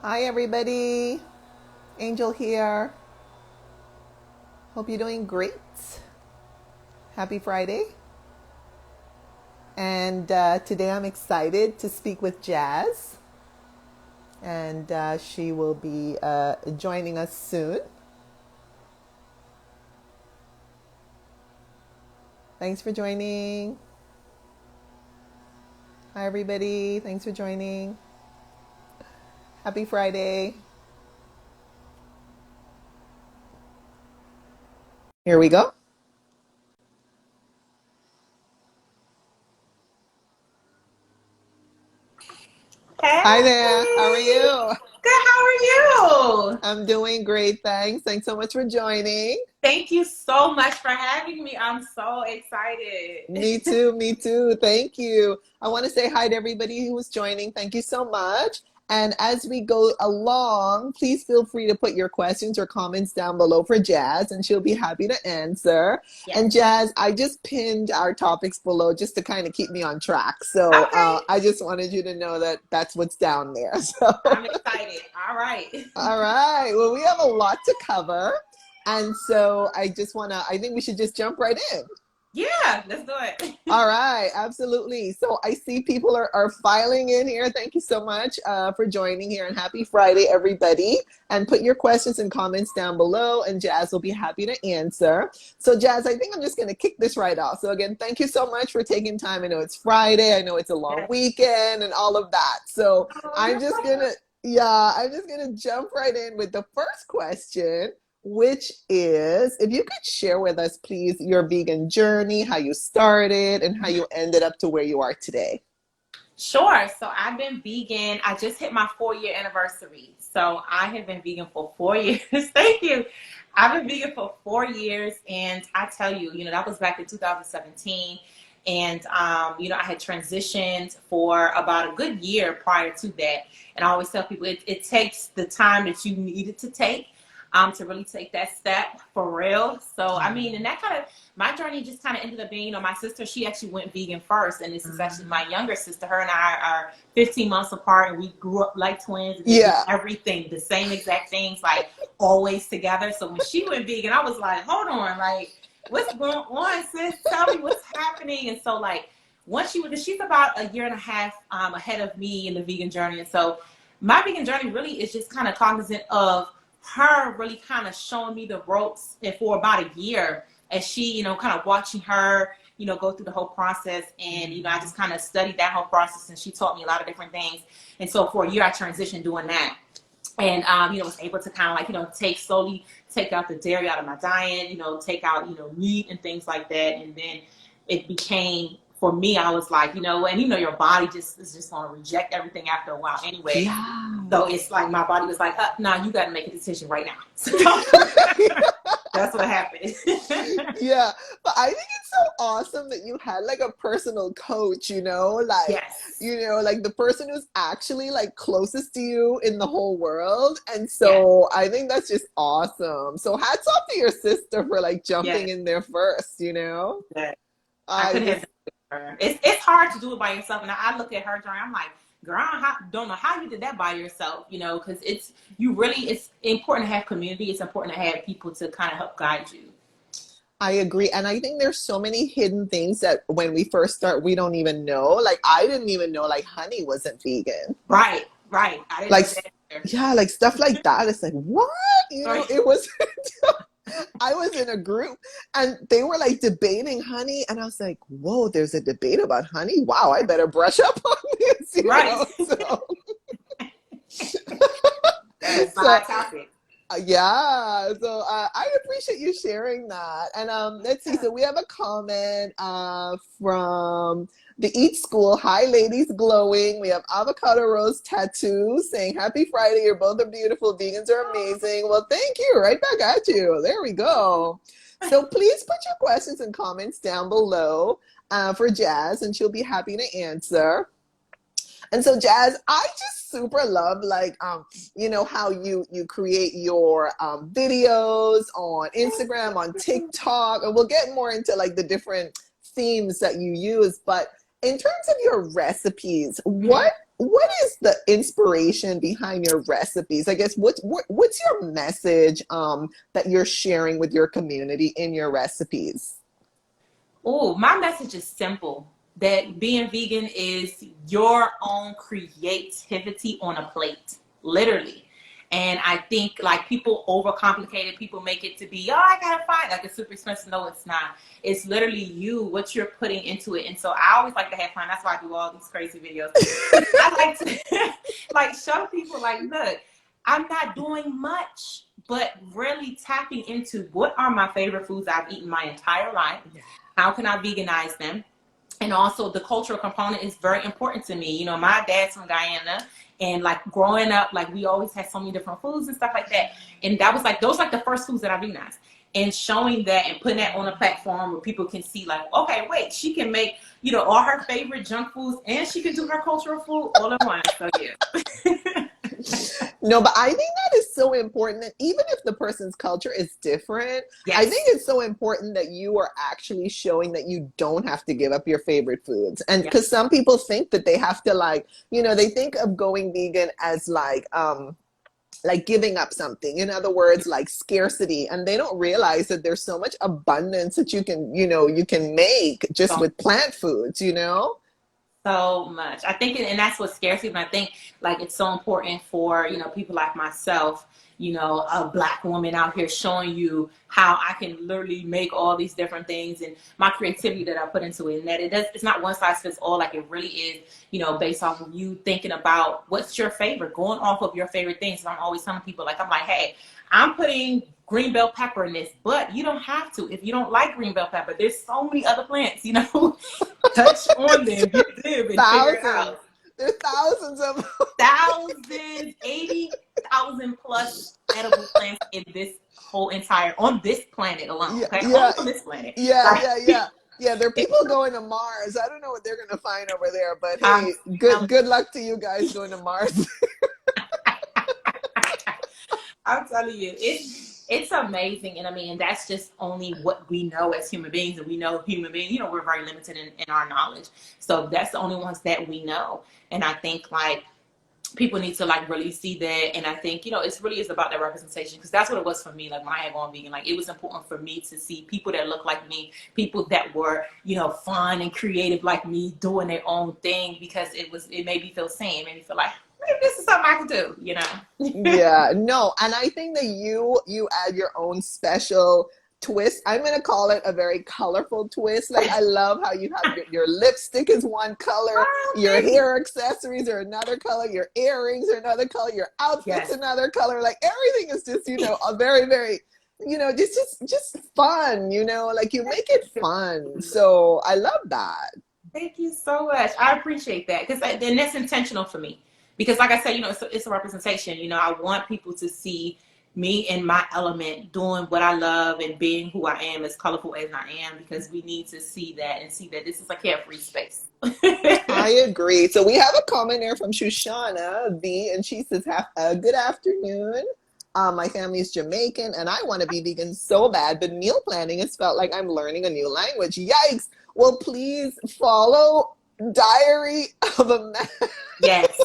Hi, everybody. Angel here. Hope you're doing great. Happy Friday. And today I'm excited to speak with Jazz. And she will be joining us soon. Thanks for joining. Hi, everybody. Thanks for joining. Happy Friday. Here we go. Hey, Hi there. How are you? good. How are you? I'm doing great. Thanks. Thanks so much for joining. Thank you so much for having me. I'm so excited. Me too, me too. Thank you. I want to say hi to everybody who was joining. Thank you so much. And as we go along, please feel free to put your questions or comments down below for Jazz, and she'll be happy to answer. Yes. And Jazz, I just pinned our topics below just to kind of keep me on track. So Okay. I just wanted you to know that that's what's down there. So I'm excited. All right. all right. Well, we have a lot to cover. And so I just want to, I think we should just jump right in. Yeah, let's do it. All right, absolutely. So I see people are filing in here. Thank you so much for joining here, and happy Friday, everybody. And put your questions and comments down below, and Jazz will be happy to answer. So, Jazz, I think I'm just going to kick this right off. So, again, thank you so much for taking time. I know it's Friday, I know it's a long Yes. weekend, and all of that. So, Oh, I'm you're just going welcome. to, yeah, I'm just going to jump right in with the first question, which is if you could share with us, please, your vegan journey, how you started, and how you ended up to where you are today. Sure. So I've been vegan. I just hit my 4 year anniversary. So I have been vegan for 4 years. Thank you. I've been vegan for 4 years. And I tell you, that was back in 2017. And, I had transitioned for about a good year prior to that. And I always tell people it takes the time that you need it to take to really take that step for real. So, I mean, and that kind of, my journey just kind of ended up being, my sister, she actually went vegan first. And this is actually my younger sister. Her and I are 15 months apart, and we grew up like twins and just did Yeah. everything, the same exact things, like always together. So when she went vegan, I was like, hold on, like, what's going on, sis? Tell me what's happening. And so, like, once she's about a year and a half ahead of me in the vegan journey. And so my vegan journey really is just kind of cognizant of her really kind of showing me the ropes, and for about a year, as she, kind of watching her, go through the whole process. And, I just kind of studied that whole process, and she taught me a lot of different things. And so for a year, I transitioned doing that. And, was able to kind of like, slowly take out the dairy out of my diet, take out, meat and things like that. And then it became, for me, I was like, and your body just is just going to reject everything after a while anyway. Yeah. So it's like my body was like, no, you got to make a decision right now. So that's what happened. Yeah, but I think it's so awesome that you had like a personal coach, Yes. like the person who's actually like closest to you in the whole world. And Yes. so I think that's just awesome. So hats off to your sister for like jumping Yes. in there first. Yes. I I couldn't have just, done it with her. It's hard to do it by yourself. And I look at her journey, I'm like, girl, don't know how you did that by yourself, because it's important to have community. It's important to have people to kind of help guide you. I agree. And I think there's so many hidden things that when we first start, we don't even know. Like I didn't even know like honey wasn't vegan. Right, right. I didn't Like, know that either. yeah, like stuff like that. It's like, what? Right. It was, I was in a group and they were like debating honey. And I was like, whoa, there's a debate about honey. Wow, I better brush up on this, Right. So, That's the so hot topic. yeah, so I appreciate you sharing that. And let's see. So we have a comment from the Eat School. Hi, ladies, glowing. We have Avocado Rose Tattoo saying, "Happy Friday. You're both are beautiful. Vegans are amazing." Well, thank you. Right back at you. There we go. So please put your questions and comments down below for Jazz, and she'll be happy to answer. And so, Jazz, I just super love like how you create your videos on Instagram, on TikTok, and we'll get more into like the different themes that you use. But in terms of your recipes, Mhm. what is the inspiration behind your recipes? I guess what's your message that you're sharing with your community in your recipes? Oh, my message is simple. That being vegan is your own creativity on a plate, literally. And I think like people overcomplicate it. People make it to be, oh, I gotta find like it's super expensive. No, it's not. It's literally you, what you're putting into it. And so I always like to have fun. That's why I do all these crazy videos. I like to like show people like, look, I'm not doing much, but really tapping into what are my favorite foods I've eaten my entire life. How can I veganize them? And also the cultural component is very important to me. You know, my dad's from Guyana, and like growing up, like we always had so many different foods and stuff like that. And that was like, those like the first foods that I veganized. And showing that and putting that on a platform where people can see like, okay, wait, she can make, you know, all her favorite junk foods and she can do her cultural food all at once. So yeah. No, but I think that is so important that even if the person's culture is different, Yes. I think it's so important that you are actually showing that you don't have to give up your favorite foods. And because some people think that they have to like, you know, they think of going vegan as like giving up something. In other words, like scarcity. And they don't realize that there's so much abundance that you can, you know, you can make just with plant foods, you know? So much. I think, and that's what scares people. I think like it's so important for, you know, people like myself, you know, a Black woman out here showing you how I can literally make all these different things and my creativity that I put into it. And that it's not one size fits all. Like it really is, you know, based off of you thinking about what's your favorite, going off of your favorite things. So I'm always telling people like, I'm like, hey, I'm putting green bell pepper in this, but you don't have to if you don't like green bell pepper. There's so many other plants, you know. Touch on them, get them, and figure it out. There's thousands of thousands, 80,000 plus edible plants in this whole entire on this planet alone. Okay, only on this planet. Yeah, there are people going to Mars. I don't know what they're going to find over there, but hey, good luck to you guys going to Mars. I'm telling you, it's amazing. And I mean, that's just only what we know as human beings. And we know human beings, you know, we're very limited in our knowledge. So that's the only ones that we know. And I think like people need to like really see that. And I think, you know, it's really is about that representation, because that's what it was for me. Like when I had gone vegan, like it was important for me to see people that look like me, people that were, you know, fun and creative like me, doing their own thing, because it made me feel sane. It made me feel like, maybe this is something I can do, you know? Yeah, no. And I think that you add your own special twist. I'm going to call it a very colorful twist. Like I love how you have your lipstick is one color, your hair accessories are another color, your earrings are another color, your outfit's another color. Like everything is just, you know, a very, very, you know, just fun, you know, like you make it fun. So I love that. Thank you so much. I appreciate that, because then that's intentional for me. Because like I said, you know, it's a representation. You know, I want people to see me in my element, doing what I love and being who I am, as colorful as I am, because we need to see that and see that this is a carefree space. I agree. So we have a comment here from Shoshana V, and she says, good afternoon. My family is Jamaican and I want to be vegan so bad, but meal planning has felt like I'm learning a new language. Yikes. Well, please follow Diary of a Man. Yes.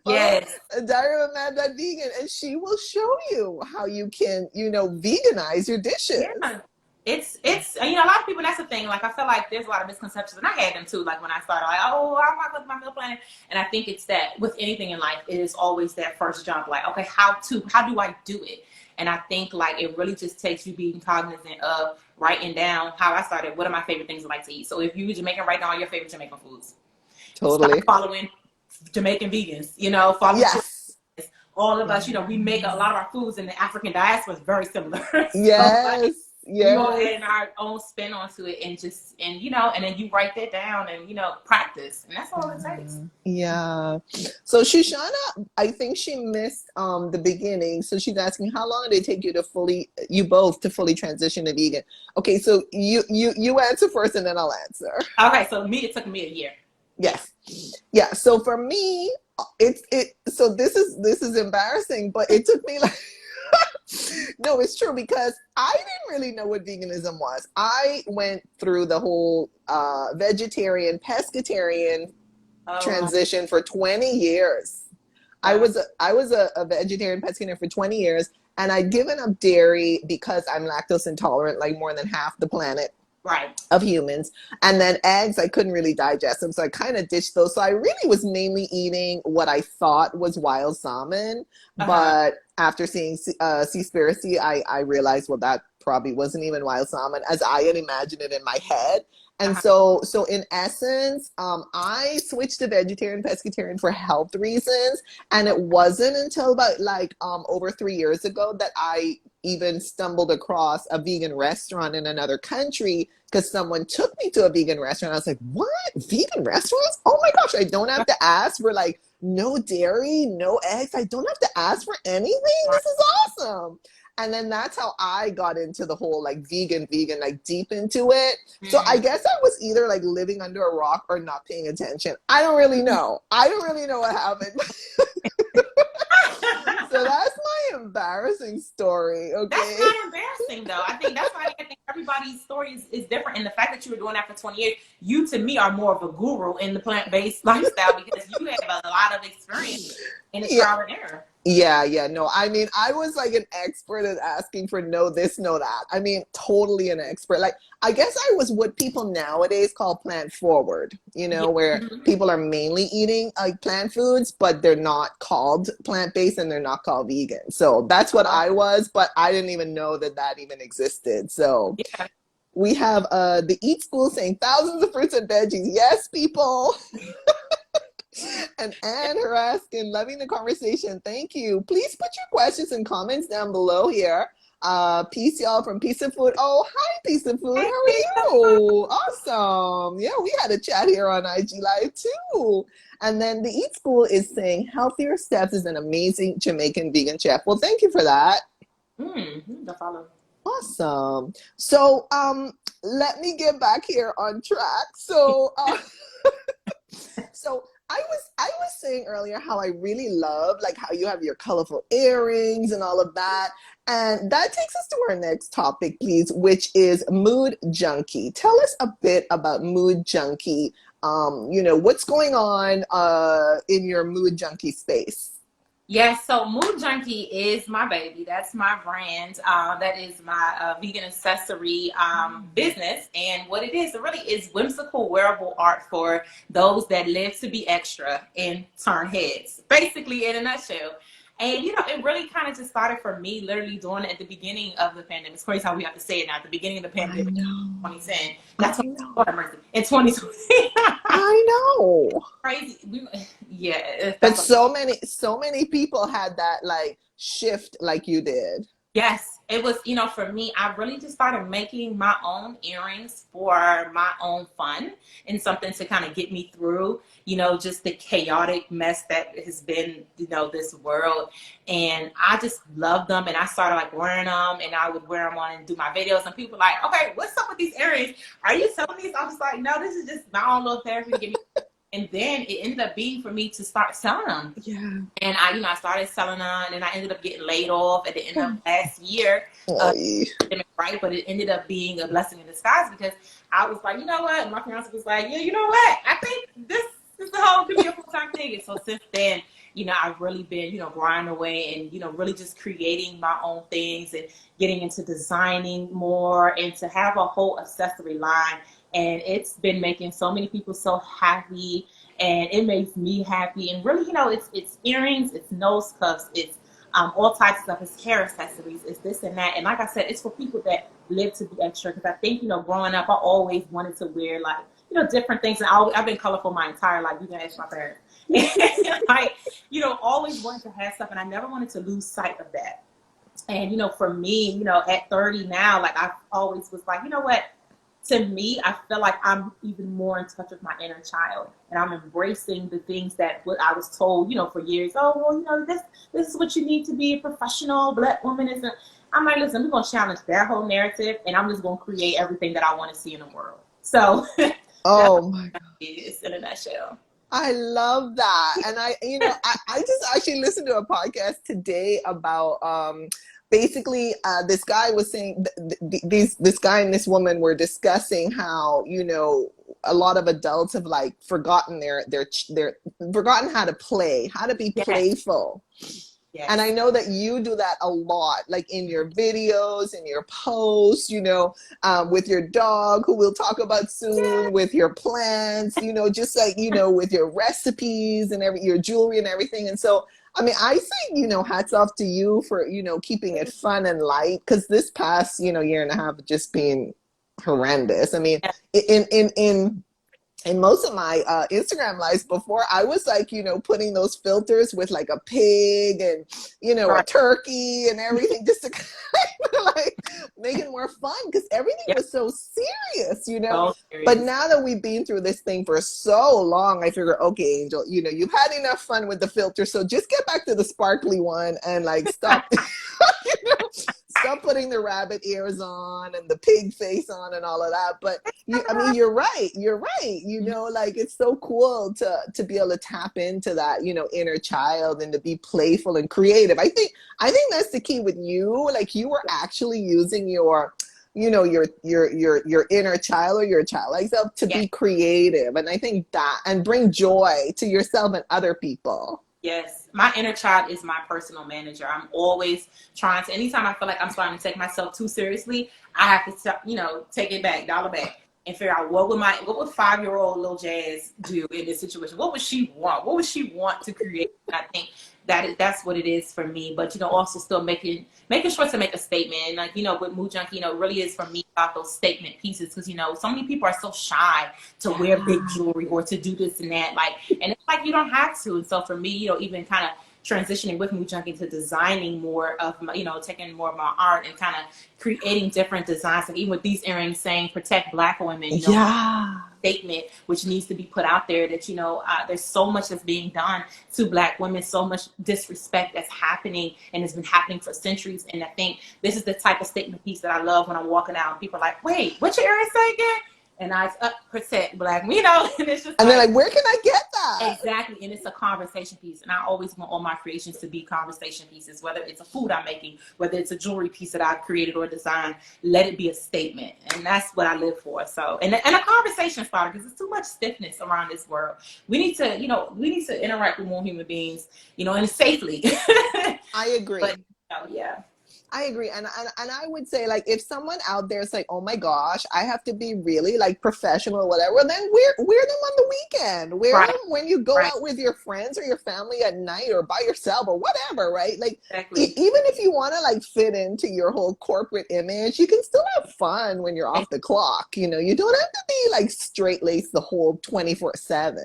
Yes. Diary of a Man that vegan, and she will show you how you can, you know, veganize your dishes. Yeah. It's you know, a lot of people, that's the thing. Like I feel like there's a lot of misconceptions, and I had them too. Like when I started, like, oh, I'm not with my meal planning, and I think it's that with anything in life, it is always that first jump. Like, okay, how do I do it? And I think like it really just takes you being cognizant of writing down how I started. What are my favorite things I like to eat? So if you're Jamaican, write down all your favorite Jamaican foods. Totally. Start following Jamaican vegans. You know, follow. Yes. All of us, you know, we make a lot of our foods in the African diaspora is very similar. Yes. So, like, yes. We all add our own spin onto it, and you know, and then you write that down and, you know, practice, and that's all it takes. Yeah. So Shoshana, I think she missed the beginning. So she's asking, how long did it take you to fully transition to vegan? Okay, so you answer first and then I'll answer. Okay, so it took me a year. Yes. Yeah. So for me, so this is embarrassing, but it took me like no, it's true, because I didn't really know what veganism was. I went through the whole vegetarian, pescatarian Oh, transition for 20 years. wow. I was a vegetarian pescatarian for 20 years, and I'd given up dairy because I'm lactose intolerant, like more than half the planet Right. of humans. And then eggs, I couldn't really digest them, so I kind of ditched those. So I really was mainly eating what I thought was wild salmon, Uh-huh. but after seeing Seaspiracy, I realized, well, that probably wasn't even wild salmon as I had imagined it in my head. And Uh-huh. so in essence, I switched to vegetarian pescatarian for health reasons, and it wasn't until about like over 3 years ago that I even stumbled across a vegan restaurant in another country because someone took me to a vegan restaurant. I was like, what? Vegan restaurants? Oh my gosh, I don't have to ask for like no dairy, no eggs. I don't have to ask for anything. This is awesome. And then that's how I got into the whole like vegan, like deep into it. So I Mm. guess I was either like living under a rock or not paying attention. I don't really know. I don't really know what happened. So that's my embarrassing story, That's okay? not embarrassing though. I think that's why I think everybody's story is different. And the fact that you were doing that for 20 years, you to me are more of a guru in the plant-based lifestyle because you have a lot of experience in the Yeah, trial and error. yeah. No, I mean, I was like an expert at asking for no this, no that. I mean, totally an expert. Like, I guess I was what people nowadays call plant forward, Yeah. where Mhm. people are mainly eating like plant foods, but they're not called plant-based and they're not called vegan. So that's what Uh, I was, but I didn't even know that that even existed. So yeah. we have the Eat School saying thousands of fruits and veggies. Yes, people. And Anne Haraskin, loving the conversation. Thank you. Please put your questions and comments down below here. Peace, y'all, from Piece of Food. Oh, hi, Piece of Food. Hey, How are Lisa. you? Awesome. Yeah, we had a chat here on IG Live too. And then the Eat School is saying Healthier Steps is an amazing Jamaican vegan chef. Well, thank you for that. The follow. Awesome. So, let me get back here on track. So I was saying earlier how I really love like how you have your colorful earrings and all of that. And that takes us to our next topic, please, which is mood junkie. Tell us a bit about mood junkie. What's going on in your mood junkie space? Yes, so Mood Junkie is my baby. That's my brand. That is my vegan accessory business. And what it is, it really is whimsical wearable art for those that live to be extra and turn heads, basically, in a nutshell. And, it really kind of just started for me literally doing it at the beginning of the pandemic. It's crazy how we have to say it now. At the beginning of the I pandemic, know. 2010, I not 20, know. Lord have mercy, in 2020. I know. Crazy. Yeah, But that's a so many people had that like shift like you did. Yes, it was, for me, I really just started making my own earrings for my own fun and something to kind of get me through, just the chaotic mess that has been, this world. And I just loved them. And I started like wearing them and I would wear them on and do my videos. And people were like, okay, what's up with these earrings? Are you selling these? I was like, no, this is just my own little therapy to get me. And then it ended up being for me to start selling them. Yeah. And I started selling on, and I ended up getting laid off at the end of last year. Oy. Right, but it ended up being a blessing in disguise because I was like, you know what? And my fiance was like, yeah, you know what? I think this is the whole could be a full time thing. And so since then, I've really been, grinding away and really just creating my own things and getting into designing more and to have a whole accessory line. And it's been making so many people so happy, and it makes me happy. And really, it's earrings, it's nose cuffs, it's all types of stuff. It's hair accessories, it's this and that. And like I said, it's for people that live to be extra. Because I think, growing up, I always wanted to wear like, different things. And I've been colorful my entire life. You can ask my parents. And like, always wanted to have stuff, and I never wanted to lose sight of that. And for me, at 30 now, like I always was like, you know what? To me, I feel like I'm even more in touch with my inner child, and I'm embracing the things that what I was told, for years. Oh, well, this is what you need to be a professional Black woman. Is I'm like, listen, we're gonna challenge that whole narrative, and I'm just gonna create everything that I want to see in the world. So that's Oh what my it is in a nutshell. I love that. And I just actually listened to a podcast today about basically this guy was saying this guy and this woman were discussing how, a lot of adults have like forgotten their forgotten how to play, how to be Yes. playful. And I Yes. know that you do that a lot, like in your videos, in your posts, with your dog, who we'll talk about soon, with your plants, just like, with your recipes and your jewelry and everything. And so, I mean, I say, hats off to you for, keeping it fun and light, because this past, year and a half just been horrendous. I mean, in most of my Instagram lives before, I was like, putting those filters with like a pig and, a Right. turkey and everything, just to kind of like make it more fun, because everything Yep. was so serious, So But serious. now that we've been through this thing for so long, I figure, okay, Angel, you've had enough fun with the filter, so just get back to the sparkly one and like stop, stop putting the rabbit ears on and the pig face on and all of that. But I mean, you're right. You're right. Like it's so cool to be able to tap into that, inner child, and to be playful and creative. I think that's the key with you. Like you were actually using your your inner child, or your childlike self, to Yes. be creative. And I think that, and bring joy to yourself and other people. Yes, my inner child is my personal manager. I'm always trying to, anytime I feel like I'm starting to take myself too seriously, I have to stop, take it back, dial it back, and figure out what would 5-year-old little Jazz do in this situation? What would she want? What would she want to create? And I think that's what it is for me. But also still making sure to make a statement. And like with Mood Junkie, it really is for me about those statement pieces, because so many people are so shy to wear big jewelry or to do this and that. Like, and it's like you don't have to. And so for me, even kind of transitioning with Mood Junkie to designing more of my, taking more of my art and kind of creating different designs. And even with these earrings saying protect Black women, Yeah. statement which needs to be put out there that there's so much that's being done to Black women, so much disrespect that's happening and has been happening for centuries. And I think this is the type of statement piece that I love when I'm walking out and people are like, wait, what your earrings say again? And I protect Black, and it's just And they're like, where can I get that? Exactly. And it's a conversation piece. And I always want all my creations to be conversation pieces, whether it's a food I'm making, whether it's a jewelry piece that I've created or designed, let it be a statement. And that's what I live for. So, and a conversation starter, because there's too much stiffness around this world. We need to, interact with more human beings, and safely. I agree. But, yeah. I agree. And I would say, like, if someone out there is like, oh my gosh, I have to be really like professional or whatever, well, then wear them on the weekend. Wear them when you go out with your friends or your family at night, or by yourself or whatever, right? Like, exactly. Even if you want to like fit into your whole corporate image, you can still have fun when you're off the clock. You don't have to be like straight-laced the whole 24/7.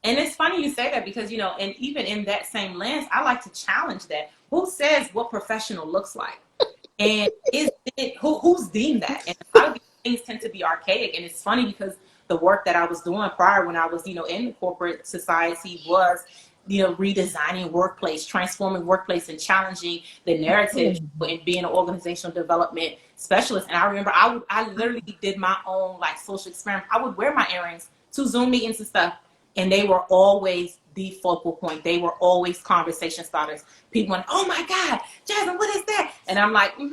And it's funny you say that, because, and even in that same lens, I like to challenge that. Who says what professional looks like? And who's deemed that? And a lot of these things tend to be archaic. And it's funny because the work that I was doing prior, when I was, in the corporate society, was, redesigning workplace, transforming workplace, and challenging the narrative, and being an organizational development specialist. And I remember I literally did my own like social experiment. I would wear my earrings to Zoom meetings and stuff, and they were always the focal point. They were always conversation starters. People went, oh my God, Jasmine, what is that? And I'm like, and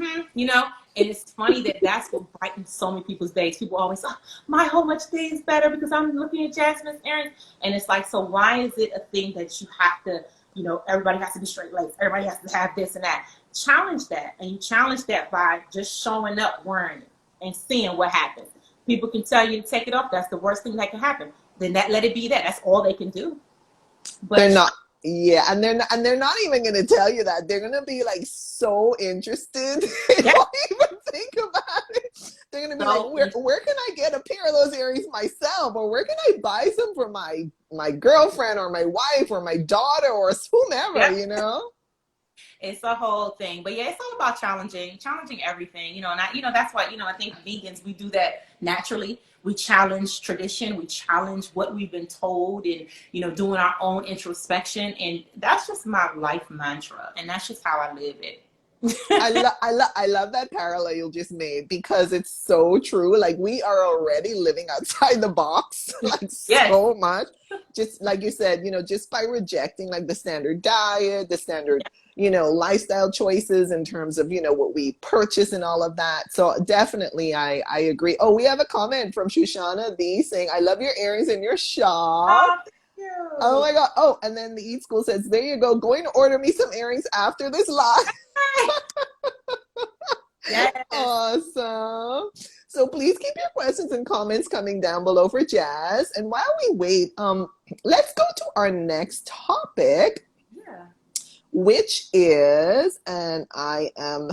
it's funny that that's what brightens so many people's days. People always, oh, my whole much day is better because I'm looking at Jasmine's earrings. And it's like, so why is it a thing that you have to, everybody has to be straight laced, everybody has to have this and that? Challenge that. And you challenge that by just showing up wearing it and seeing what happens. People can tell you to take it off. That's the worst thing that can happen. Then let it be that. That's all they can do. But they're not. Yeah, and they're not even going to tell you that. They're going to be like so interested. They don't even think about it. They're going to be like, where can I get a pair of those earrings myself? Or where can I buy some for my girlfriend or my wife or my daughter or whomever, It's a whole thing. But yeah, it's all about challenging everything, and that's why, I think vegans, we do that naturally. We challenge tradition, we challenge what we've been told, and, doing our own introspection. And that's just my life mantra. And that's just how I live it. I love that parallel you just made because it's so true. Like we are already living outside the box, like Yes. so much. Just like you said, just by rejecting like the standard diet, the standard, lifestyle choices in terms of, what we purchase and all of that. So definitely I agree. Oh, we have a comment from Shoshana B saying, I love your earrings and your shop. Oh, thank Oh you. my God. Oh, and then the Eat School says, there you go. Going to order me some earrings after this live. Yes. Awesome. So please keep your questions and comments coming down below for Jazz. And while we wait, let's go to our next topic, Yeah. which is, and I am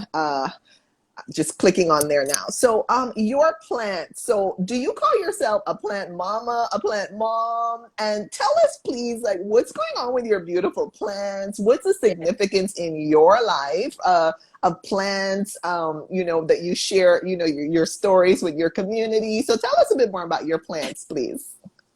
just clicking on there now. So your plant. So do you call yourself a plant mama, a plant mom? And tell us please, like, what's going on with your beautiful plants? What's the significance in your life of plants, that you share, your stories with your community. So tell us a bit more about your plants, please.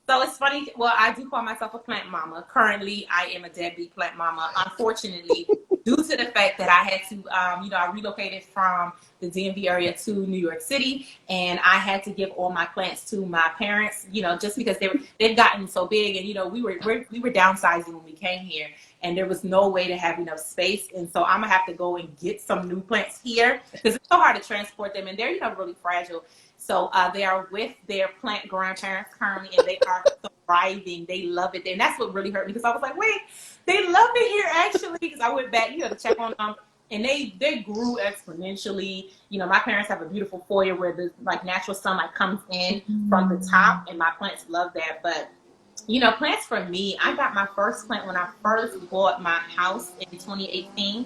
So it's funny. Well, I do call myself a plant mama. Currently, I am a deadbeat plant mama. Unfortunately, due to the fact that I had to, I relocated from the DMV area to New York City, and I had to give all my plants to my parents. Just because they've gotten so big, and we were downsizing when we came here, and there was no way to have enough space, and so I'm gonna have to go and get some new plants here because it's so hard to transport them, and they're really fragile. So they are with their plant grandparents currently, and they are thriving. They love it, and that's what really hurt me because I was like, wait, they love it here actually. Because I went back, to check on them, and they grew exponentially. My parents have a beautiful foyer where the natural sunlight comes in from the top, and my plants love that. But plants for me, I got my first plant when I first bought my house in 2018,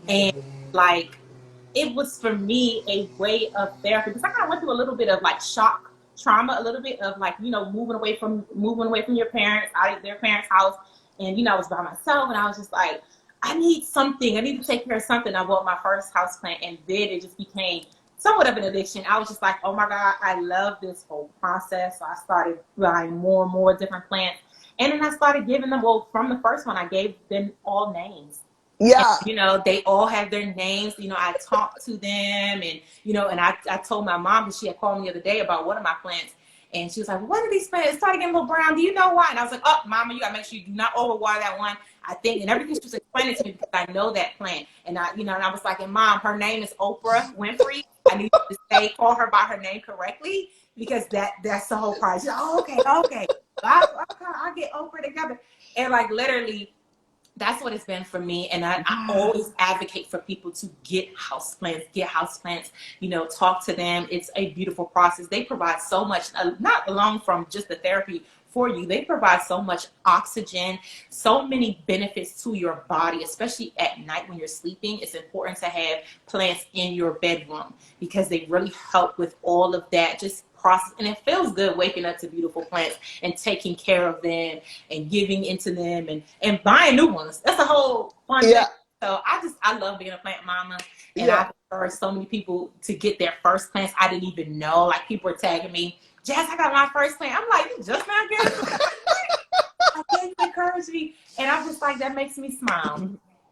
and like it was for me a way of therapy because I kind of went through a little bit of shock trauma, a little bit of moving away from your parents, out of their parents' house, and I was by myself, and I was just like, I need something, I need to take care of something. I bought my first house plant, and then it just became somewhat of an addiction. I was just like, oh my God, I love this whole process. So I started buying more and more different plants, and then I started giving them. Well, from the first one, I gave them all names. And, Yeah. they all have their names. I talked to them, and I told my mom that she had called me the other day about one of my plants. And she was like, what are these plants? It started getting a little brown. Do you know why? And I was like, oh, Mama, you got to make sure you do not overwater that one. I think, and everything she was explaining to me because I know that plant. And and I was like, and Mom, her name is Oprah Winfrey. I need you to call her by her name correctly because that's the whole part. She's like, oh, okay. I'll get Oprah together. And literally, that's what it's been for me. And I always advocate for people to get houseplants, talk to them. It's a beautiful process. They provide so much, not alone from just the therapy for you. They provide so much oxygen, so many benefits to your body, especially at night when you're sleeping. It's important to have plants in your bedroom because they really help with all of that, just process. And it feels good waking up to beautiful plants and taking care of them and giving into them and buying new ones. That's a whole fun thing. Yeah. So I love being a plant mama, and Yeah. I've encouraged so many people to get their first plants. I didn't even know. Like people were tagging me, Jazz, I got my first plant. I'm like, you just now getting I think you encouraged me, and I'm just like, that makes me smile.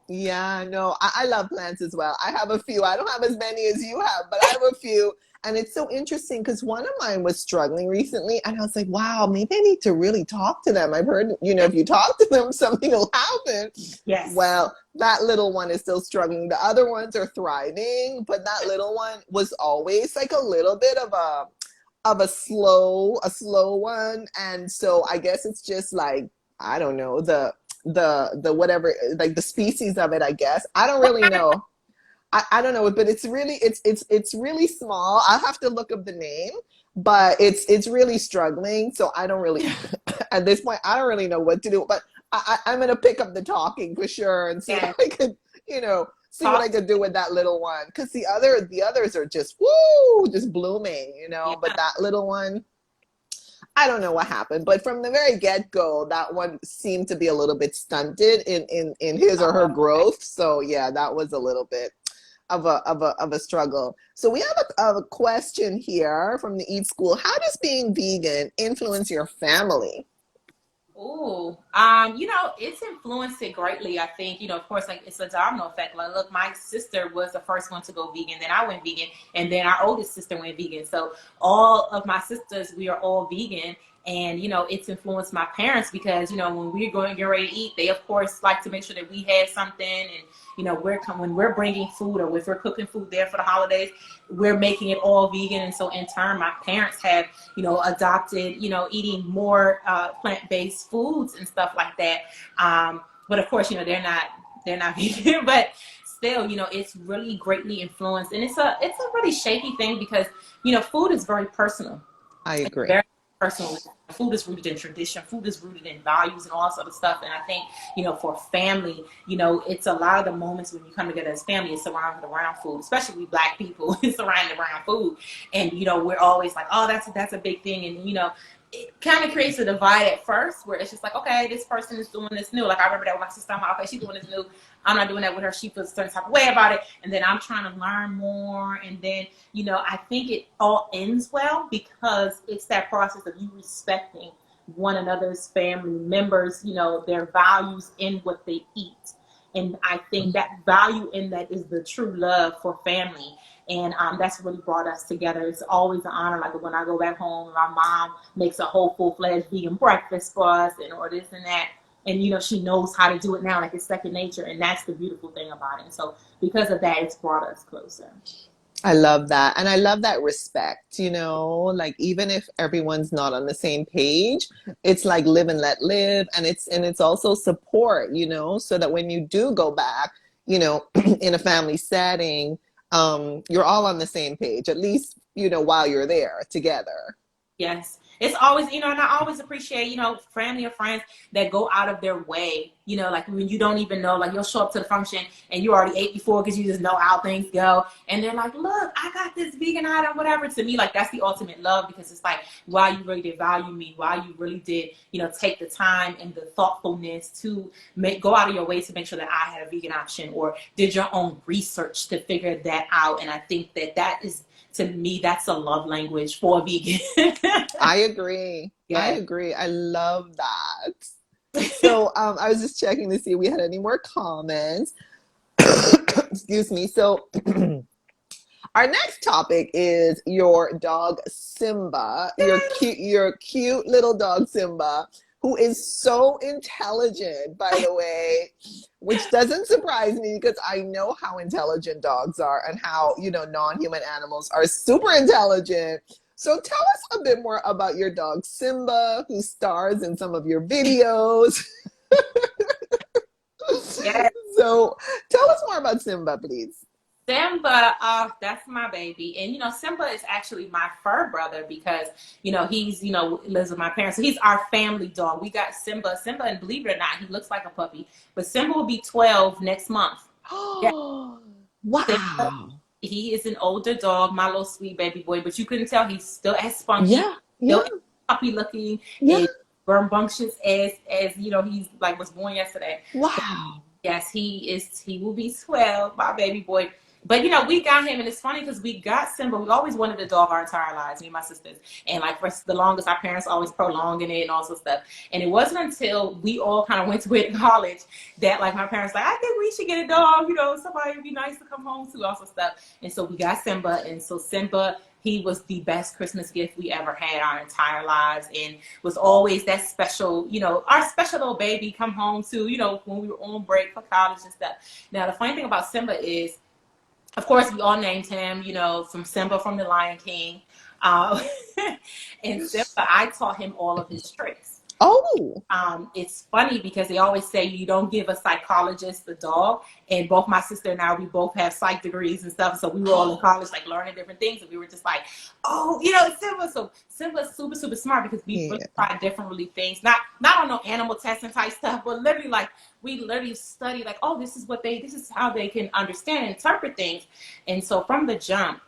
Yeah, no, I love plants as well. I have a few. I don't have as many as you have, but I have a few. And it's so interesting because one of mine was struggling recently, and I was like, wow, maybe I need to really talk to them. I've heard, if you talk to them, something will happen. Yes. Well, that little one is still struggling. The other ones are thriving, but that little one was always like a little bit of a slow one. And so I guess it's just like, I don't know, the whatever, like the species of it, I guess. I don't really know. I don't know, but it's really small. I'll have to look up the name, but it's really struggling. So I don't really at this point I don't really know what to do. But I'm gonna pick up the talking for sure and see if I could, see what I could do with that little one. Because the others are just just blooming, Yeah. But that little one, I don't know what happened, but from the very get-go, that one seemed to be a little bit stunted in his or her growth. So yeah, that was a little bit of a struggle. So we have a question here from the Eat School. How does being vegan influence your family? Ooh, it's influenced it greatly. I think, of course, like it's a domino effect. Like, look, my sister was the first one to go vegan, then I went vegan, and then our oldest sister went vegan. So all of my sisters, we are all vegan. And, it's influenced my parents because, when we're going get ready to eat, they of course like to make sure that we have something. And, when we're bringing food or if we're cooking food there for the holidays, we're making it all vegan. And so in turn, my parents have adopted, eating more plant-based foods and stuff like that. But of course, they're not vegan, but still, it's really greatly influenced. And it's a really shaky thing because, food is very personal. I It's agree. very personal. Food is rooted in tradition. Food is rooted in values and all this other stuff. And I think, for family, it's a lot of the moments when you come together as family, it's surrounded around food, especially we Black people, it's surrounded around food. And, we're always like, oh, that's a big thing. And, it kind of creates a divide at first where it's just like, okay, this person is doing this new. Like, I remember that with my sister, I'm like, okay, she's doing this new. I'm not doing that with her. She feels a certain type of way about it. And then I'm trying to learn more. And then, I think it all ends well because it's that process of you respecting one another's family members, their values in what they eat. And I think that value in that is the true love for family. And that's really brought us together. It's always an honor. Like when I go back home, my mom makes a whole full-fledged vegan breakfast for us or this and that. And, she knows how to do it now, like it's second nature. And that's the beautiful thing about it. And so because of that, it's brought us closer. I love that. And I love that respect, like even if everyone's not on the same page, it's like live and let live. And it's also support, so that when you do go back, in a family setting, you're all on the same page, at least, while you're there together. Yes. It's always, and I always appreciate, family or friends that go out of their way, like when you don't even know, like you'll show up to the function and you already ate before because you just know how things go. And they're like, look, I got this vegan item, whatever. To me, like that's the ultimate love because it's like, wow, you really did value me. Wow, you really did, take the time and the thoughtfulness to go out of your way to make sure that I had a vegan option or did your own research to figure that out. And I think that is, to me, that's a love language for a vegan. I agree. Yeah. I agree. I love that. So I was just checking to see if we had any more comments. Excuse me. So our next topic is your dog Simba, your cute little dog Simba, who is so intelligent, by the way, which doesn't surprise me because I know how intelligent dogs are and how, non-human animals are super intelligent. So tell us a bit more about your dog Simba, who stars in some of your videos. Yes. So tell us more about Simba, please. Simba, that's my baby. And, Simba is actually my fur brother because, he's, lives with my parents. So he's our family dog. We got Simba. Simba, and believe it or not, he looks like a puppy. But Simba will be 12 next month. Yeah. Wow. Simba, he is an older dog, my little sweet baby boy. But you couldn't tell he's still as spunky. Yeah. Still puppy looking. Yeah. And rambunctious as he's like was born yesterday. Wow. Yes, he will be 12, my baby boy. But we got him, and it's funny because we got Simba. We always wanted a dog our entire lives, me and my sisters. And like for the longest, our parents always prolonging it and all sorts of stuff. And it wasn't until we all kind of went to it in college that like my parents like, I think we should get a dog. Somebody would be nice to come home to, all sorts of stuff. And so we got Simba, and so Simba, he was the best Christmas gift we ever had our entire lives, and was always that special, our special little baby come home to, when we were on break for college and stuff. Now the funny thing about Simba is, of course, we all named him, from Simba from the Lion King. And Simba, I taught him all of his tricks. Oh. It's funny because they always say you don't give a psychologist the dog. And both my sister and I, we both have psych degrees and stuff. So we were all in college, like learning different things. And we were just like, oh, Simba. So Simba's super, super smart because we really tried different things. Not on no animal testing type stuff, but literally like we literally study like, oh, this is how they can understand and interpret things. And so from the jump,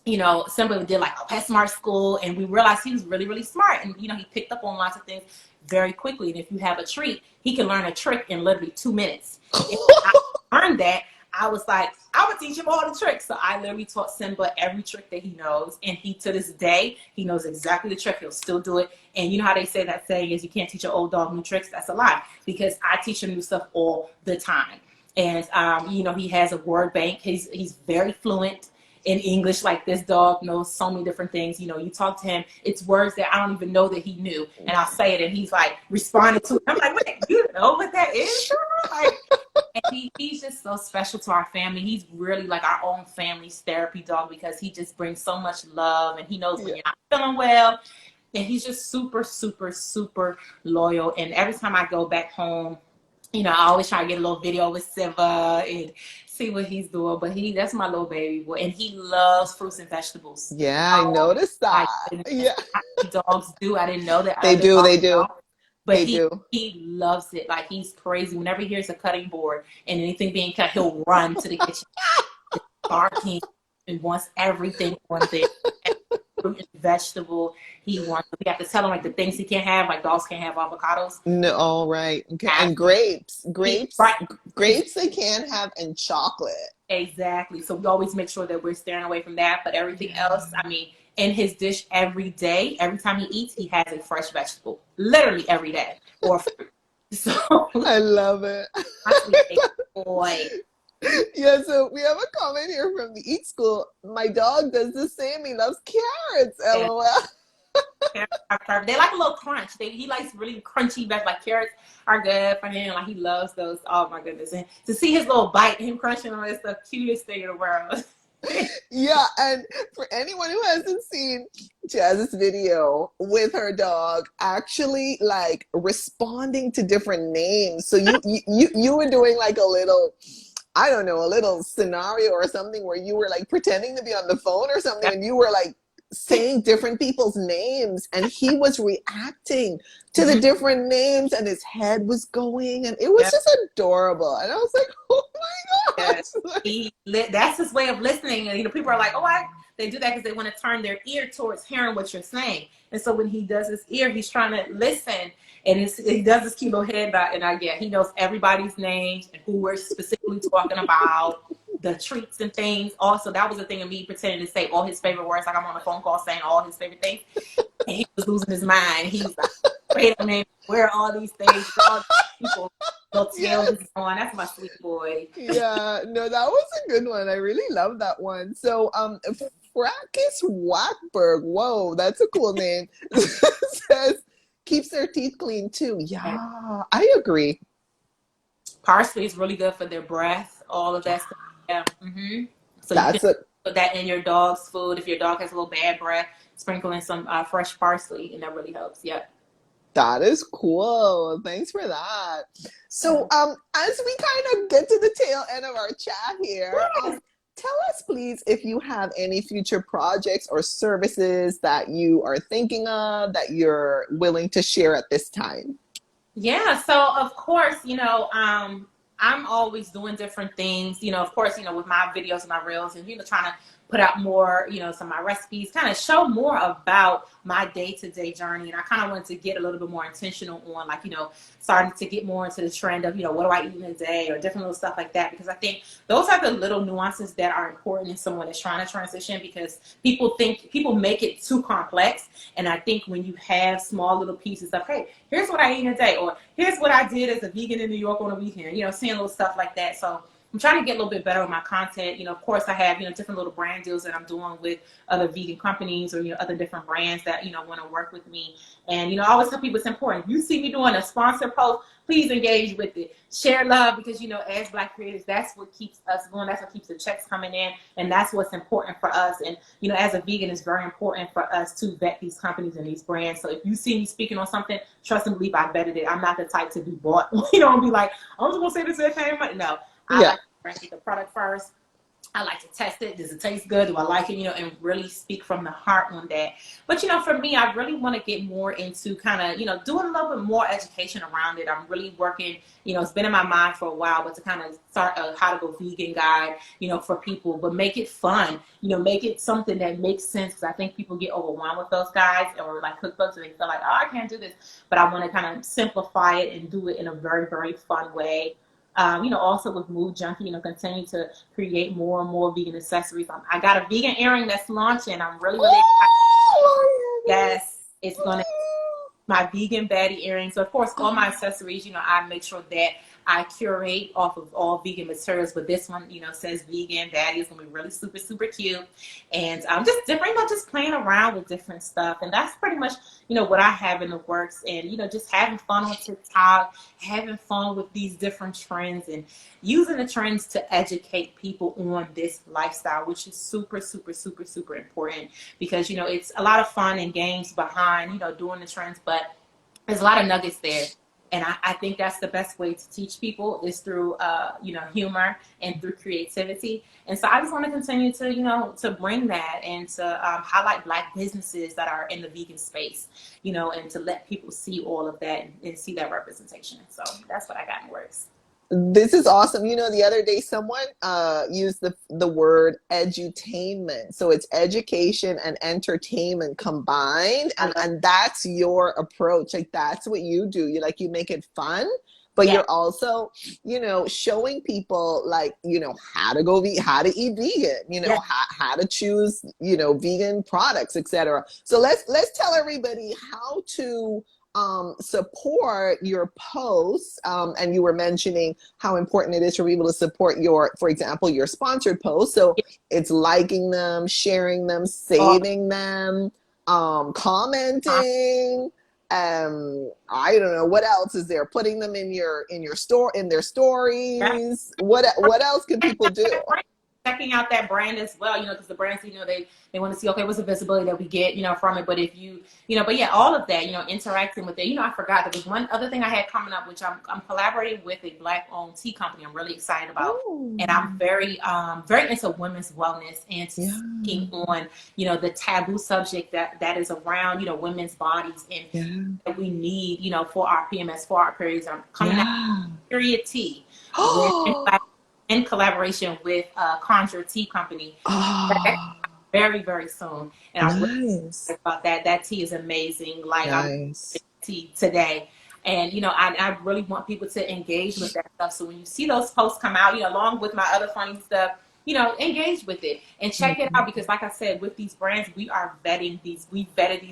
Simba did like a pet smart school, and we realized he was really, really smart. And, he picked up on lots of things very quickly. And if you have a treat, he can learn a trick in literally 2 minutes. If I learned that, I was like, I I'll teach him all the tricks. So I literally taught Simba every trick that he knows. And he, to this day, he knows exactly the trick. He'll still do it. And you know how they say that saying is you can't teach an old dog new tricks? That's a lie, because I teach him new stuff all the time. And, you know, he has a word bank. He's very fluent in English. Like, this dog knows so many different things. You know, you talk to him, it's words that I don't even know that he knew. And I'll say it and he's like responding to it. I'm like, wait, you know what that is? Like, and he's just so special to our family. He's really like our own family's therapy dog, because he just brings so much love, and he knows when you're not feeling well. And he's just super, super, super loyal. And every time I go back home, you know, I always try to get a little video with Simba and see what he's doing. But that's my little baby boy, and he loves fruits and vegetables. Yeah, I noticed that. Yeah, dogs do. I didn't know that. they do. They do. But they do. He loves it. Like, he's crazy. Whenever he hears a cutting board and anything being cut, he'll run to the kitchen, barking, and wants everything on there. Fruit and vegetable. He wants. We have to tell him like the things he can't have. Like, dogs can't have avocados. No, all right. Okay. And grapes. Grapes they can have, and chocolate. Exactly. So we always make sure that we're staying away from that. But everything else, I mean, in his dish every day, every time he eats, he has a fresh vegetable. Literally every day. Or fruit. So I love it. Boy. Yeah, so we have a comment here from the Eat School. My dog does the same. He loves carrots. LOL. They like a little crunch. He likes really crunchy vegetables. Like, carrots are good for him. Like, he loves those. Oh my goodness! And to see his little bite, him crunching on, it's the cutest thing in the world. Yeah, and for anyone who hasn't seen Jazz's video with her dog, actually like responding to different names. So you were doing like a little, I don't know, a little scenario or something where you were like pretending to be on the phone or something, and you were like saying different people's names, and he was reacting to the different names, and his head was going, and it was just adorable. And I was like, oh my gosh. That's his way of listening. And, you know, people are like, they do that because they want to turn their ear towards hearing what you're saying. And so when he does his ear, he's trying to listen, and he does his cute little head back, and he knows everybody's names and who we're specifically talking about, the treats and things. Also, that was the thing of me pretending to say all his favorite words, like I'm on a phone call saying all his favorite things, and he was losing his mind. He was like, wait a minute, where are all these things? All these people, little tails and so on. That's my sweet boy. Yeah, no, that was a good one. I really love that one. So, Fracus Wackberg, whoa, that's a cool name, says keeps their teeth clean too. Yeah, I agree. Parsley is really good for their breath, all of that stuff. Yeah. So you can put that in your dog's food. If your dog has a little bad breath, sprinkle in some fresh parsley, and that really helps. Yep. That is cool. Thanks for that. So, as we kind of get to the tail end of our chat here, tell us, please, if you have any future projects or services that you are thinking of that you're willing to share at this time. Yeah. So, of course, you know, I'm always doing different things, you know, of course, you know, with my videos and my reels, and, you know, trying to put out more, you know, some of my recipes, kind of show more about my day-to-day journey. And I kind of wanted to get a little bit more intentional on, like, you know, starting to get more into the trend of, you know, what do I eat in a day, or different little stuff like that, because I think those are the little nuances that are important in someone that's trying to transition, because people make it too complex. And I think when you have small little pieces of, hey, here's what I eat in a day, or here's what I did as a vegan in New York on a weekend, you know, seeing little stuff like that. So I'm trying to get a little bit better with my content. You know, of course, I have, you know, different little brand deals that I'm doing with other vegan companies, or, you know, other different brands that, you know, want to work with me. And, you know, I always tell people it's important. If you see me doing a sponsor post, please engage with it. Share love, because, you know, as Black creators, that's what keeps us going. That's what keeps the checks coming in. And that's what's important for us. And, you know, as a vegan, it's very important for us to vet these companies and these brands. So if you see me speaking on something, trust and believe I vetted it. I'm not the type to be bought, you know, and be like, I'm just going to say this at the time. No. I like to get the product first. I like to test it. Does it taste good? Do I like it? You know, and really speak from the heart on that. But, you know, for me, I really want to get more into kind of, you know, doing a little bit more education around it. I'm really working, you know, it's been in my mind for a while, but to kind of start a how to go vegan guide, you know, for people, but make it fun, you know, make it something that makes sense. Because I think people get overwhelmed with those guides or like cookbooks, and they feel like, oh, I can't do this. But I want to kind of simplify it and do it in a very, very fun way. Also with Mood Junkie, continue to create more and more vegan accessories. I got a vegan earring that's launching. I'm really, really excited. Yes, it's going to my vegan baddie earrings. So of course, all my accessories, I make sure that I curate off of all vegan materials. But this one, says vegan baddie. It's gonna be really super, super cute. And just different, just playing around with different stuff. And that's pretty much, what I have in the works. And, just having fun on TikTok, having fun with these different trends and using the trends to educate people on this lifestyle, which is super, super, super, super important because, it's a lot of fun and games behind, doing the trends, but there's a lot of nuggets there. And I think that's the best way to teach people is through, humor and through creativity. And so I just want to continue to, to bring that and to highlight Black businesses that are in the vegan space, and to let people see all of that and see that representation. So that's what I got in the works. This is awesome. The other day someone used the word edutainment. So it's education and entertainment combined. And that's your approach. Like that's what you do. You make it fun, but you're also, showing people like, how to eat vegan, how to choose, vegan products, etc. So let's tell everybody how to support your posts. And you were mentioning how important it is for people to support for example, your sponsored posts. So it's liking them, sharing them, saving them, commenting. I don't know what else is there. Putting them in their stories. What else can people do? Checking out that brand as well, because the brands, they want to see, okay, what's the visibility that we get, from it. But if but yeah, all of that, interacting with it. I forgot there was one other thing I had coming up, which I'm collaborating with a Black-owned tea company. I'm really excited about, and I'm very, very into women's wellness and speaking on, the taboo subject that is around, women's bodies and that we need, for our PMS, for our periods. I'm coming out period tea. In collaboration with Conjure Tea Company. Very, very soon. And I'm really excited about that. That tea is amazing. Like I'm tea today. And I really want people to engage with that stuff. So when you see those posts come out, along with my other funny stuff, engage with it and check it out, because like I said, with these brands, we vetted these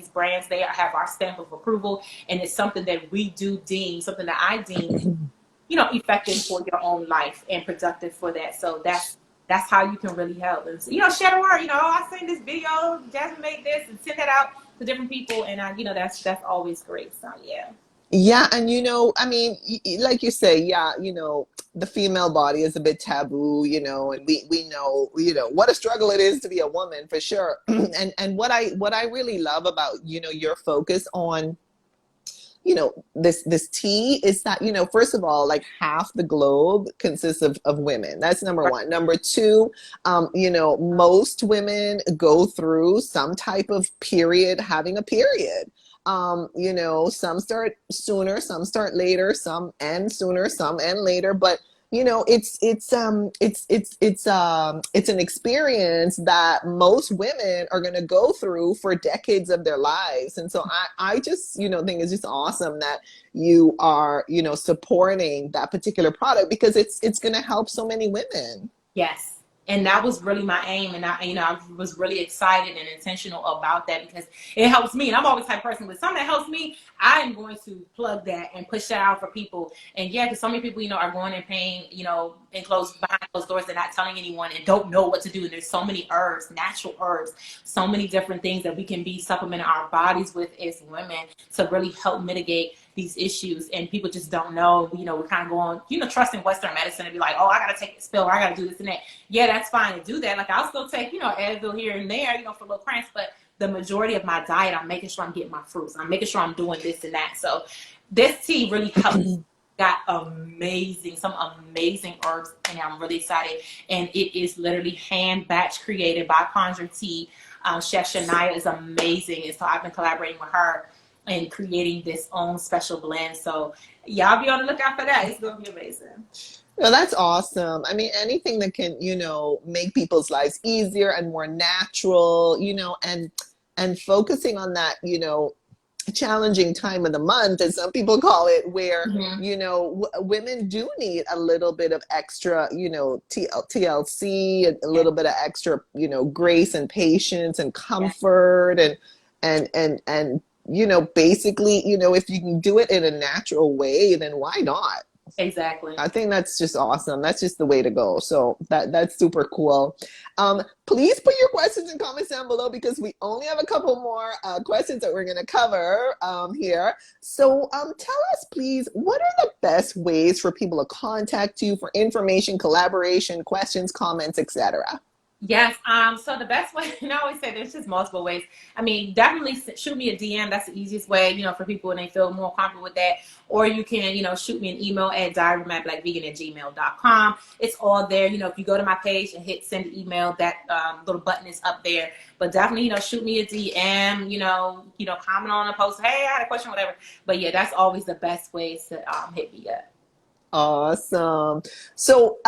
brands. They have our stamp of approval, and it's something that we do deem, something that I deem effective for your own life and productive for that. So that's how you can really help. And share the word. I seen this video, Jasmine made this, and send that out to different people. And that's always great. So yeah. Yeah, and I mean, like you say, the female body is a bit taboo, and we know, what a struggle it is to be a woman for sure. and what I really love about your focus on this tea is that, first of all, like half the globe consists of women. That's number one. Number two, most women go through some type of period, having a period. Some start sooner, some start later, some end sooner, some end later, but it's an experience that most women are going to go through for decades of their lives. And so I just, think it's just awesome that you are, supporting that particular product, because it's going to help so many women. Yes. And that was really my aim. And I was really excited and intentional about that, because it helps me. And I'm always the type of person, with something that helps me, I am going to plug that and push that out for people. And yeah, because so many people, are going and paying, behind closed doors, they're not telling anyone and don't know what to do. And there's so many herbs, natural herbs, so many different things that we can be supplementing our bodies with as women to really help mitigate these issues. And people just don't know. We're kind of going, trusting Western medicine and be like, oh, I got to take this pill, or I got to do this and that. Yeah, that's fine to do that. Like, I'll still take, Advil here and there, for little cramps, but the majority of my diet, I'm making sure I'm getting my fruits. I'm making sure I'm doing this and that. So this tea really helps. Got some amazing herbs, and I'm really excited. And it is literally hand batch created by Conjure Tea. Chef Shania is amazing. And so I've been collaborating with her and creating this own special blend. So y'all be on the lookout for that. It's going to be amazing. Well, that's awesome. I mean, anything that can, make people's lives easier and more natural, and focusing on that, challenging time of the month, as some people call it, where Mm-hmm. women do need a little bit of extra, TLC, a Yeah, little bit of extra, grace and patience and yeah, comfort, and basically, if you can do it in a natural way, then why not? exactly. I think that's just awesome. That's just the way to go. So that's super cool. Please put your questions and comments down below, because we only have a couple more questions that we're going to cover here. So tell us, please, what are the best ways for people to contact you for information, collaboration, questions, comments, etc.? Yes. So the best way, and I always say there's just multiple ways. I mean, definitely shoot me a DM. That's the easiest way, for people when they feel more comfortable with that. Or you can, shoot me an email at diarymyblackvegan@gmail.com. It's all there. If you go to my page and hit send email, that little button is up there. But definitely, shoot me a DM, comment on a post. Hey, I had a question, whatever. But yeah, that's always the best ways to hit me up. Awesome. So,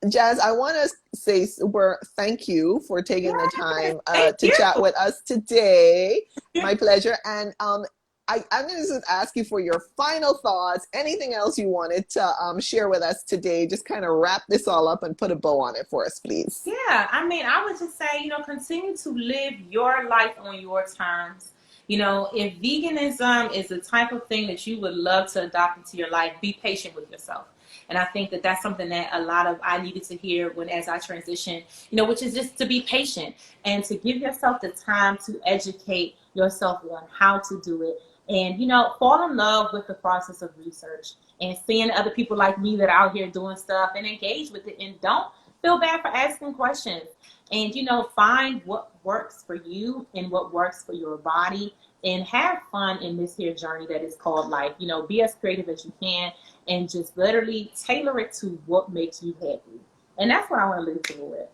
Jazz, I want to say super thank you for taking the Yes, time thank to you. chat with us today. My pleasure. And I'm going to just ask you for your final thoughts. Anything else you wanted to share with us today? Just kind of wrap this all up and put a bow on it for us, please. Yeah, I mean, I would just say, continue to live your life on your terms. If veganism is the type of thing that you would love to adopt into your life, be patient with yourself. And I think that that's something that a lot of I needed to hear as I transitioned, which is just to be patient and to give yourself the time to educate yourself on how to do it. And, fall in love with the process of research and seeing other people like me that are out here doing stuff and engage with it, and don't feel bad for asking questions. And find what works for you and what works for your body, and have fun in this here journey that is called life. Be as creative as you can, and just literally tailor it to what makes you happy. And that's what I want to leave people with.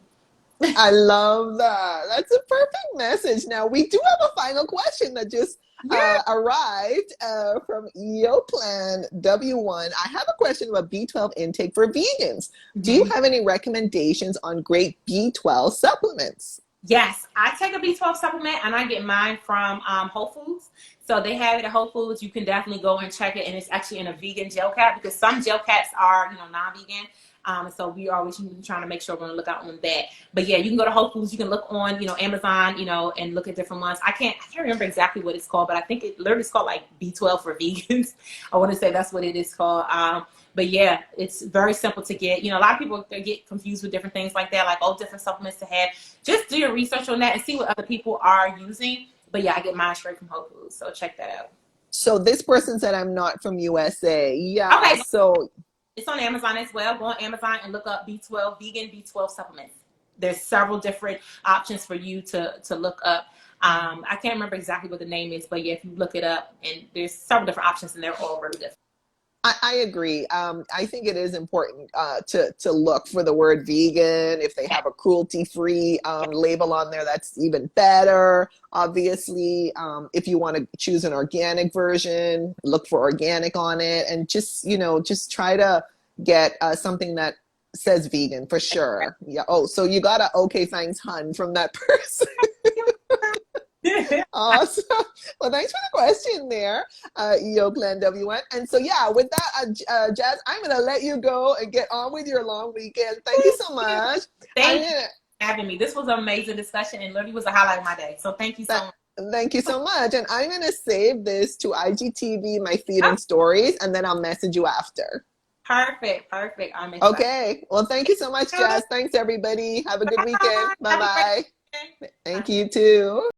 I love that. That's a perfect message. Now, we do have a final question that just Yeah. arrived from Plan W1. I have a question about B12 intake for vegans. Do you Mm-hmm. have any recommendations on great B12 supplements? Yes, I take a B12 supplement, and I get mine from Whole Foods. So they have it at Whole Foods. You can definitely go and check it, and it's actually in a vegan gel cap, because some gel caps are, non-vegan. So we are always trying to make sure we're going to look out on that. But yeah, you can go to Whole Foods. You can look on, Amazon, and look at different ones. I can't remember exactly what it's called, but I think it literally is called like B12 for vegans. I want to say that's what it is called. But yeah, it's very simple to get. A lot of people get confused with different things like that, like different supplements to have. Just do your research on that and see what other people are using. But yeah, I get mine straight from Whole Foods, so check that out. So this person said I'm not from USA. Yeah. Okay, So it's on Amazon as well. Go on Amazon and look up B12 vegan B12 supplements. There's several different options for you to look up. I can't remember exactly what the name is, but yeah, if you look it up, and there's several different options, and they're all really good. I agree. I think it is important to look for the word vegan. If they have a cruelty-free label on there, that's even better. Obviously, if you want to choose an organic version, look for organic on it, and just try to get something that says vegan for sure. Yeah. Oh, so you got a okay, thanks, hun, from that person. Awesome. Well, thanks for the question there, Plan W1. And so, yeah, with that, Jazz, I'm going to let you go and get on with your long weekend. Thank you so much. Thank you for having me. This was an amazing discussion, and literally was a highlight of my day. So thank you so much. Thank you so much. And I'm going to save this to IGTV, my feed and stories, and then I'll message you after. Perfect. I'm excited. Okay. Well, thank you so much, Jazz. Thanks, everybody. Have a good weekend. Bye-bye. Thank you, too.